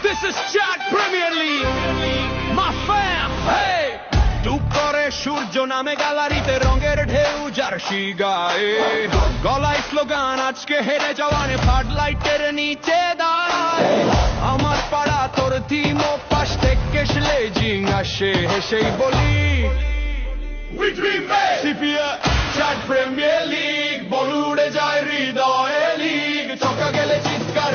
This is Chad Premier League, my fam, hey! ডুব করে সূর্য নামে গ্যালারিতে রঙের ঢেউ জার্সি গায়ে গলায় স্লোগান আজকে হেরে জওয়ানে ফ্লাড লাইটের নিচে দাঁড়ায় আমার পাড়া তোর থিম ও পাশ থেকে স্লেজিং আসে হেসেই বলি We dream big! CPA Chad Premier League বল উড়ে যায় হৃদয়ে লিগ ছক্কা গেলে চিৎকার